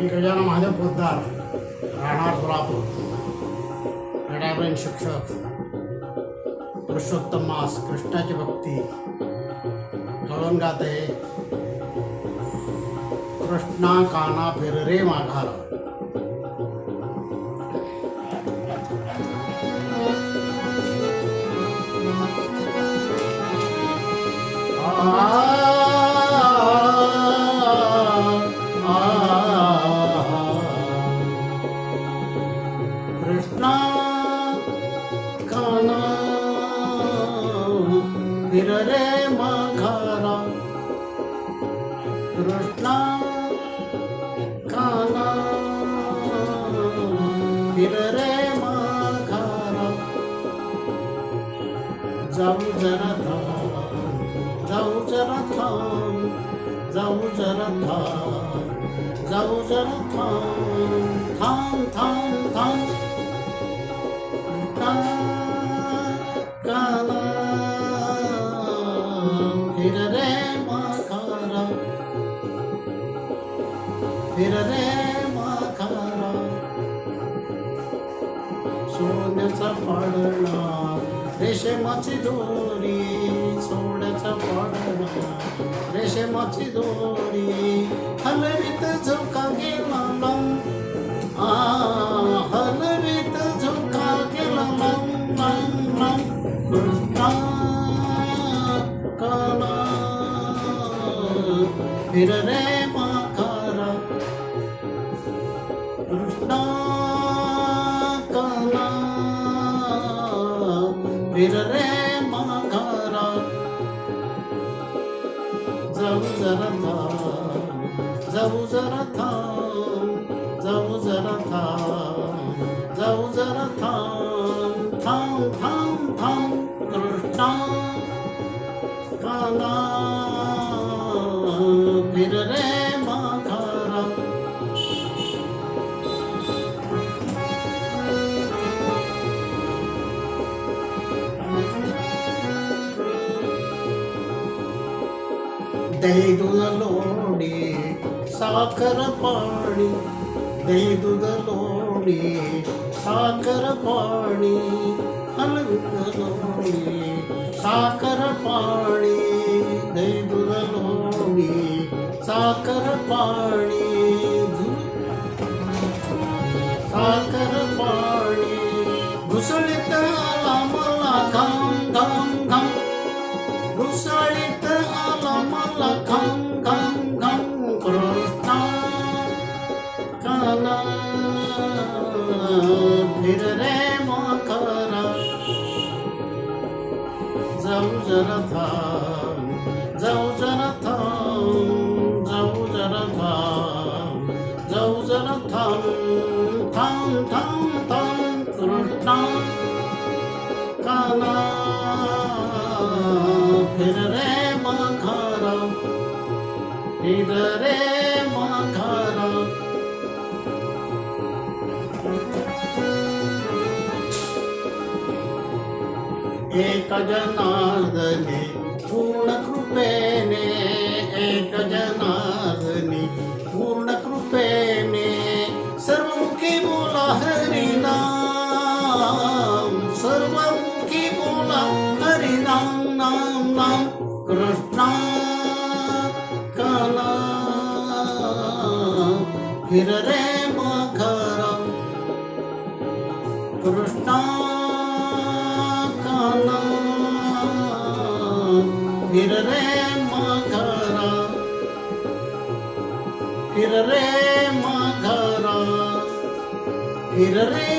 मी गजानन महादेव पोद्दार, राहणार सोलापूर, गडाबेन शिक्षक, पुरुषोत्तम मास, कृष्णाची भक्ती कळून गाते. कृष्णा काना फिर रे माघारा. कृष्णा काना फिर रे माघारा. कृष्णा काना फिर रे माघारा. जाऊ जरा थांब, जाऊ जरा थांब, जाऊ जरा थांब, जाऊ जरा थांब, थांब थांब थांब. काना फिर रे माघारा, फिर रे माघारा. सोन्याचा पाडणा, रेशमाची दोरी, सोन्याचा पाडणा, रेशमाची दोरी. हलवीत झोका गेला लांब, हलवीत झोका गेला लांब लांब लांब. कृष्णा काना फिर रे माघारा. कृष्णा काना फिर रे माघारा. जाऊ जरा थांब, जाऊ जरा थांब, जाऊ जरा थांब, जाऊ जरा थांब, थांब थांब थांब. कृष्णा काना फिर रे माघारा. दही दूध लोणी, साखर पाणी, दही दूध लोणी, साखर पाणी. हलवीत लोणी, साखर पाणी, दही दूध लोणी, साखर पाणी. साखर पाणी. घुसळीत आला मला घाम घाम घाम, घुसळीत आला मला घाम घाम घाम. कृष्णा काना फिर रे माघारा. जाऊ जरा थांब, जाऊ जरा थांब, जाऊ जरा थांब, जाऊ जरा थांब, थांब थांब थांब. कृष्णा काना फिर रे माघारा, फिर रे माघारा. एक जनार्दनी पूर्ण कृपेने, एक जनार्दनी पूर्ण कृपेने. सर्वमुखी बोला हरिनाम, सर्वमुखी बोला हरिनाम नाम नाम. कृष्णा काना फिर रे माघारा. कृष्णा काना फिर रे माघारा, फिर रे माघारा, फिर रे